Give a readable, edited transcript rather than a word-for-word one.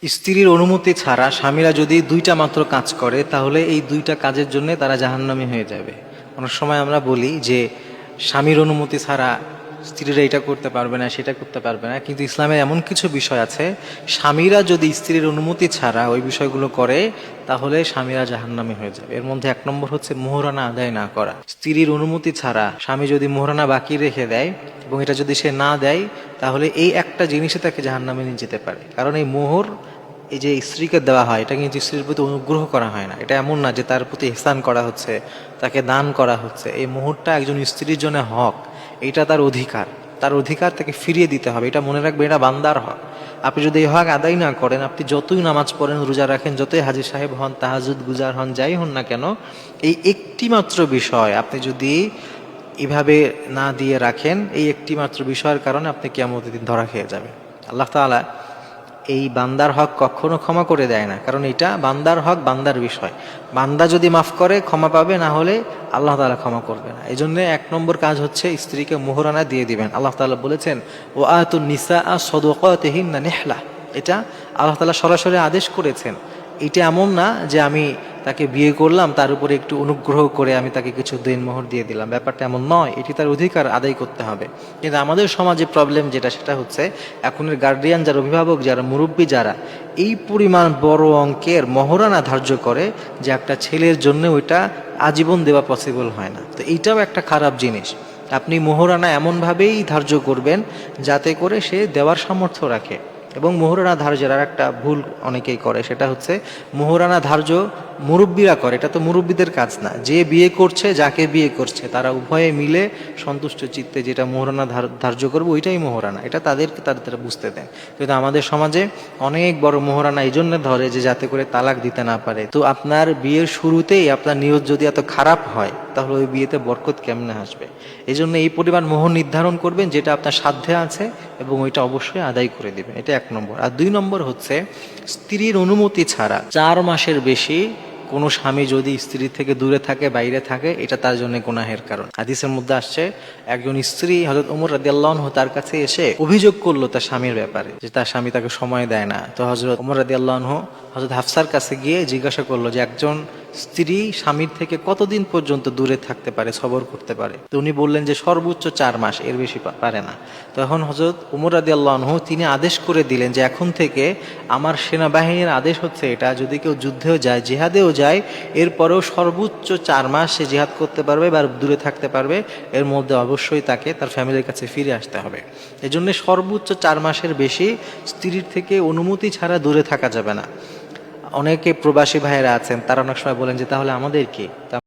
স্ত্রীর অনুমতি ছাড়া স্বামীরা যদি দুইটা মাত্র কাজ করে তাহলে এই দুইটা কাজের জন্য তারা জাহান্নামী হয়ে যাবে। অনেক সময় আমরা বলি যে স্বামীর অনুমতি ছাড়া স্ত্রীরা এটা করতে পারবে না, সেটা করতে পারবে না, কিন্তু ইসলামের এমন কিছু বিষয় আছে স্বামীরা যদি স্ত্রীর অনুমতি ছাড়া ওই বিষয়গুলো করে তাহলে স্বামীরা জাহান্নামী হয়ে যাবে। এর মধ্যে এক নম্বর হচ্ছে মোহরানা আদায় না করা। স্ত্রীর অনুমতি ছাড়া স্বামী যদি মোহরানা বাকি রেখে দেয় এবং এটা যদি সে না দেয় তাহলে এই একটা জিনিসে তাকে জাহান্নামে নিয়ে যেতে পারে। কারণ এই মোহর এই যে স্ত্রীকে দেওয়া হয় এটা কিন্তু স্ত্রীর প্রতি অনুগ্রহ করা হয় না। এটা এমন না যে তার প্রতি ইহসান করা হচ্ছে, তাকে দান করা হচ্ছে। এই মোহরটা একজন স্ত্রীর জন্য হক, এটা তার অধিকার, তার অধিকার তাকে ফিরিয়ে দিতে হবে। এটা মনে রাখবে, এটা বান্দার হক। আপনি যদি এই হক আদায় না করেন, আপনি যতই নামাজ পড়েন, রোজা রাখেন, যতই হাজী সাহেব হন, তাহাজুদ গুজার হন, যাই হন না কেন, এই একটি মাত্র বিষয় আপনি যদি এভাবে না দিয়ে রাখেন, এই একটি মাত্র বিষয়ের কারণে আপনি কিয়ামতের দিন ধরা খেয়ে যাবেন। আল্লাহ তাআলা এই বান্দার হক কখনো ক্ষমা করে দেয় না, কারণ এটা বান্দার হক, বান্দার বিষয়। বান্দা যদি মাফ করে ক্ষমা পাবে, না হলে আল্লাহ তাআলা ক্ষমা করবে না। এই জন্য এক নম্বর কাজ হচ্ছে স্ত্রীকে মোহরানা দিয়ে দিবেন। আল্লাহ তাআলা বলেছেন ও আতুন নিসা সদকাতিহিন্না নিহলা, এটা আল্লাহ তাআলা সরাসরি আদেশ করেছেন। এটা এমন না যে আমি তাকে বিয়ে করলাম তার উপরে একটু অনুগ্রহ করে আমি তাকে কিছু দিনমোহর দিয়ে দিলাম, ব্যাপারটা এমন নয়। এটি তার অধিকার আদায় করতে হবে। কিন্তু আমাদের সমাজে প্রবলেম যেটা, সেটা হচ্ছে এখনের গার্ডিয়ান যারা, অভিভাবক যারা, মুরব্বী যারা এই পরিমাণ বড় অঙ্কের মহরানা ধার্য করে যে একটা ছেলের জন্য ওইটা আজীবন দেওয়া পসিবল হয় না। তো এইটাও একটা খারাপ জিনিস। আপনি মোহরানা এমনভাবেই ধার্য করবেন যাতে করে সে দেওয়ার সামর্থ্য রাখে। এবং মোহরানা ধার্যের আর একটা ভুল অনেকেই করে, সেটা হচ্ছে মোহরানা ধার্য মুরব্বীরা করে। এটা তো মুরব্বীদের কাজ না। যে বিয়ে করছে, যাকে বিয়ে করছে, তারা উভয়ে মিলে সন্তুষ্ট চিত্তে যেটা মোহরানা ধার্য করবে ওইটাই মোহরানা। এটা তাদেরকে তারা বুঝতে দেন। কিন্তু আমাদের সমাজে অনেক বড় মোহরানা এই জন্য ধরে যে যাতে করে তালাক দিতে না পারে। তো আপনার বিয়ের শুরুতেই আপনার নিয়ত যদি এত খারাপ হয় তাহলে ওই বিয়েতে বরকত কেমনে আসবে? এই জন্য এই পরিমাণ মোহর নির্ধারণ করবেন যেটা আপনার সাধ্যে আছে এবং ওইটা অবশ্যই আদায় করে দিবেন। এটা এক নম্বর। আর দুই নম্বর হচ্ছে স্ত্রীর অনুমতি ছাড়া 4 মাসের বেশি কোনো স্বামী যদি স্ত্রী থেকে দূরে থাকে, বাইরে থাকে, এটা তার জন্য গুনাহের কারণ। হাদিসের মধ্যে আসছে একজন স্ত্রী হযরত ওমর রাদিয়াল্লাহু আনহু তার কাছে এসে অভিযোগ করলো তার স্বামীর ব্যাপারে, যে তার স্বামী তাকে সময় দেয় না। তো হযরত ওমর রাদিয়াল্লাহু আনহু হযরত হাফসার কাছে গিয়ে জিজ্ঞাসা করলো যে একজন স্ত্রী স্বামীর থেকে কতদিন পর্যন্ত দূরে থাকতে পারে, সবর করতে পারে? তো উনি বললেন যে সর্বোচ্চ 4 মাস, এর বেশি পারে না। তখন হযরত ওমর রাদিয়াল্লাহু আনহু তিনি আদেশ করে দিলেন যে এখন থেকে আমার সেনাবাহিনীর আদেশ হচ্ছে এটা, যদি কেউ যুদ্ধেও যায়, জিহাদেও যায়, এরপরেও সর্বোচ্চ 4 মাস সে জিহাদ করতে পারবে বা দূরে থাকতে পারবে। এর মধ্যে অবশ্যই তাকে তার ফ্যামিলির কাছে ফিরে আসতে হবে। এজন্য সর্বোচ্চ 4 মাসের বেশি স্ত্রীর থেকে অনুমতি ছাড়া দূরে থাকা যাবে না। অনেকে প্রবাসী ভাইয়েরা আছেন, তারা অনেক সময় বলেন যে তাহলে আমাদের কি?